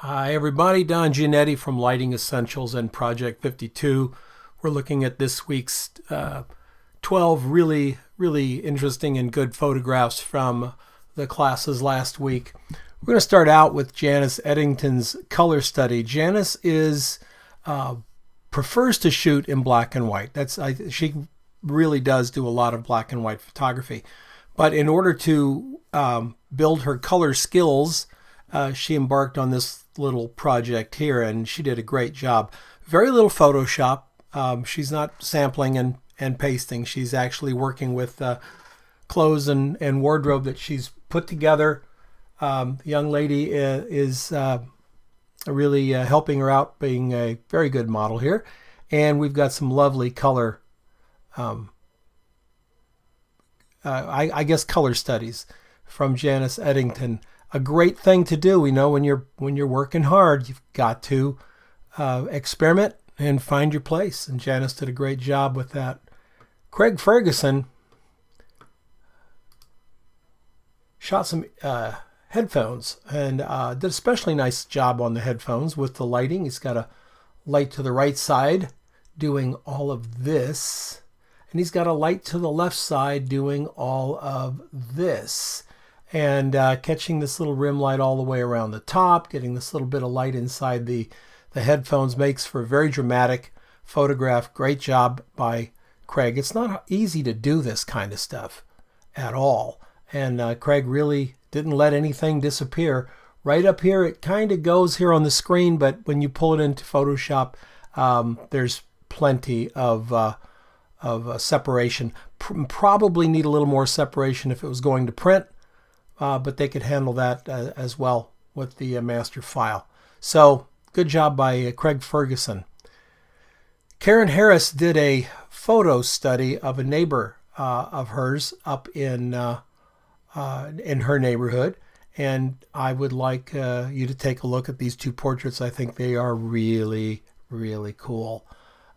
Hi everybody, Don Giannetti from Lighting Essentials and Project 52. We're looking at this week's 12 really interesting and good photographs from the classes last week. We're going to start out with Janice Eddington's color study. Janice prefers to shoot in black and white. She really does do a lot of black and white photography. But in order to build her color skills, she embarked on this little project here, and she did a great job. Very little Photoshop. She's not sampling and pasting. She's actually working with clothes and wardrobe that she's put together. The young lady is really helping her out, being a very good model here. And we've got some lovely color, I guess color studies from Janice Eddington. A great thing to do. We know when you're working hard, you've got to experiment and find your place. And Janice did a great job with that. Craig Ferguson shot some headphones and did a especially nice job on the headphones with the lighting. He's got a light to the right side doing all of this, and he's got a light to the left side doing all of this. And catching this little rim light all the way around the top, getting this little bit of light inside the headphones makes for a very dramatic photograph. Great job by Craig. It's not easy to do this kind of stuff at all. And Craig really didn't let anything disappear. Right up here, it kind of goes here on the screen, but when you pull it into Photoshop, there's plenty of separation. Probably need a little more separation if it was going to print. But they could handle that as well with the master file. So good job by Craig Ferguson. Karen Harris did a photo study of a neighbor of hers up in her neighborhood, and I would like you to take a look at these two portraits. I think they are really cool.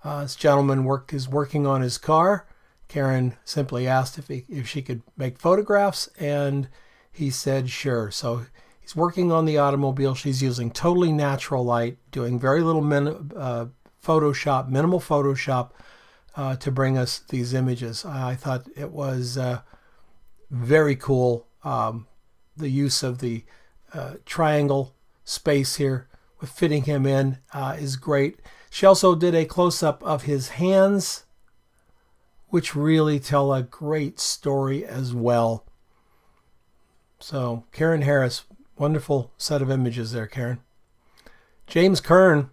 This gentleman is working on his car. Karen simply asked if she could make photographs, and he said sure. So he's working on the automobile. She's using totally natural light, doing very little minimal Photoshop to bring us these images. I thought it was very cool. The use of the triangle space here with fitting him in is great. She also did a close-up of his hands, which really tell a great story as well. So Karen Harris, wonderful set of images there, Karen. James Kern,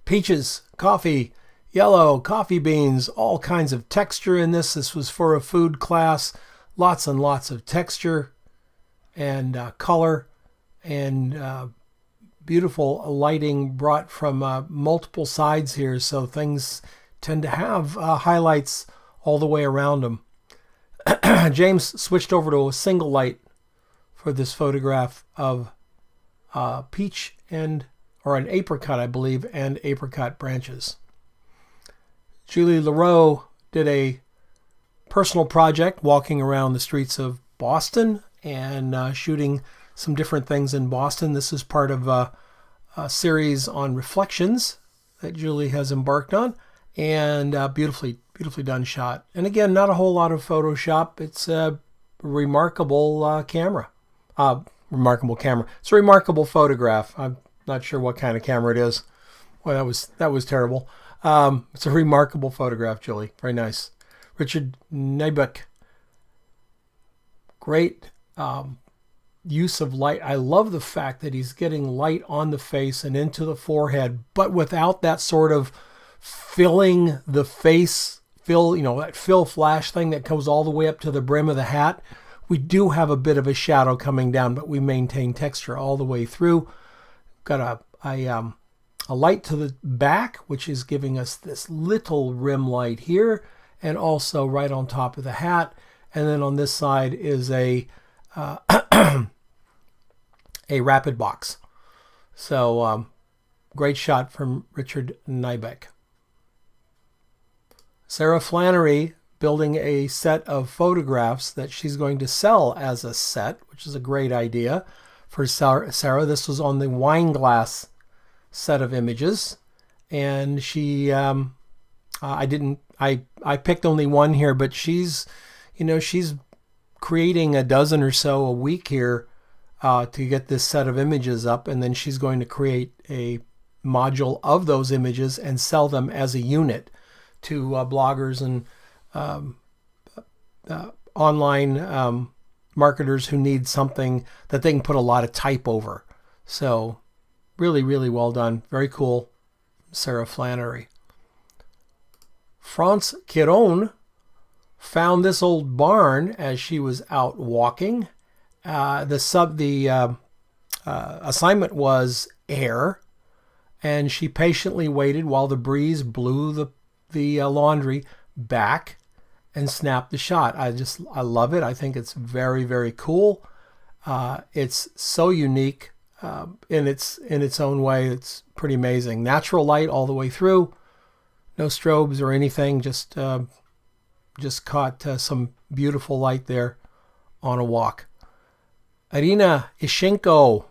peaches, coffee, yellow, coffee beans, all kinds of texture in this. This was for a food class. Lots and lots of texture and color and beautiful lighting brought from multiple sides here. So things tend to have highlights all the way around them. James switched over to a single light for this photograph of peach or an apricot, I believe, and apricot branches. Julie Leroux did a personal project walking around the streets of Boston and shooting some different things in Boston. This is part of a series on reflections that Julie has embarked on, and beautifully done shot. And again, not a whole lot of Photoshop. It's a remarkable camera. It's a remarkable photograph. I'm not sure what kind of camera it is. Well, that was terrible. It's a remarkable photograph, Julie. Very nice. Richard Nybeck. Great use of light. I love the fact that he's getting light on the face and into the forehead, but without that sort of filling the face, that fill flash thing that goes all the way up to the brim of the hat. We do have a bit of a shadow coming down, but we maintain texture all the way through. Got a light to the back, which is giving us this little rim light here, and also right on top of the hat. And then on this side is a rapid box. So great shot from Richard Nybeck. Sarah Flannery building a set of photographs that she's going to sell as a set, which is a great idea, for Sarah. This was on the wine glass set of images, and she I picked only one here, but she's creating a dozen or so a week here to get this set of images up, and then she's going to create a module of those images and sell them as a unit to bloggers and online marketers who need something that they can put a lot of type over. So really, really well done. Very cool, Sarah Flannery. France Quiron found this old barn as she was out walking. The assignment was air, and she patiently waited while the breeze blew the laundry back and snapped the shot. I love it. I think it's very, very cool. It's so unique in its own way. It's pretty amazing. Natural light all the way through. No strobes or anything. Just caught some beautiful light there on a walk. Irina Ishenko.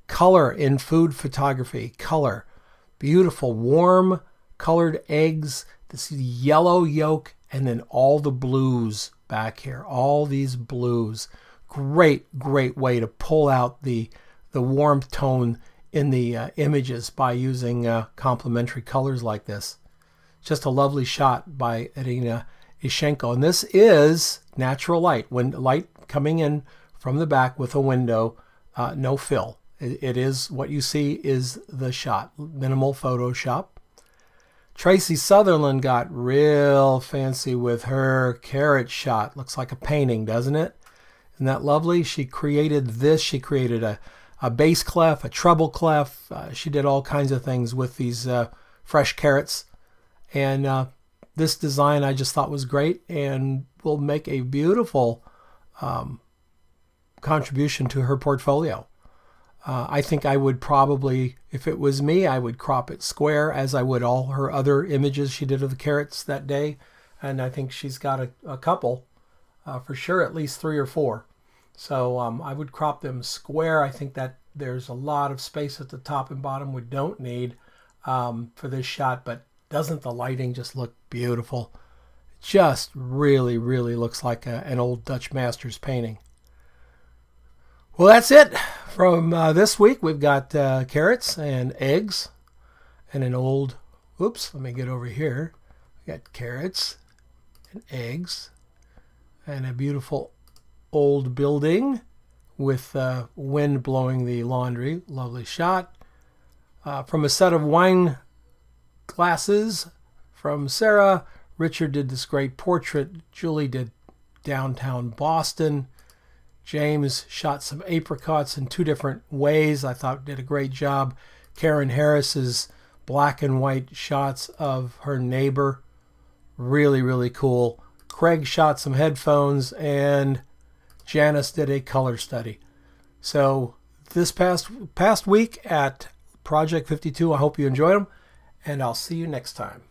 Color in food photography. Color. Beautiful, warm, colored eggs. This yellow yolk, and then all the blues back here. All these blues. Great way to pull out the warmth tone in the images by using complementary colors like this. Just a lovely shot by Irina Ishenko. And this is natural light. When light coming in from the back with a window, no fill. It is what you see is the shot. Minimal Photoshop. Tracy Sutherland got real fancy with her carrot shot. Looks like a painting, doesn't it? Isn't that lovely? She created this. She created a bass clef, a treble clef. She did all kinds of things with these fresh carrots. And this design I just thought was great and will make a beautiful contribution to her portfolio. I think I would probably, if it was me, I would crop it square as I would all her other images she did of the carrots that day. And I think she's got a couple, for sure, at least 3 or 4. So I would crop them square. I think that there's a lot of space at the top and bottom we don't need for this shot, but doesn't the lighting just look beautiful? Just really, really looks like an old Dutch master's painting. Well, that's it from this week. We've got carrots and eggs and an old, oops, let me get over here. We got carrots and eggs and a beautiful old building with wind blowing the laundry. Lovely shot. From a set of wine glasses from Sarah. Richard did this great portrait. Julie did downtown Boston. James shot some apricots in 2 different ways. I thought did a great job. Karen Harris's black and white shots of her neighbor. Really, really cool. Craig shot some headphones, and Janice did a color study. So this past week at Project 52, I hope you enjoyed them, and I'll see you next time.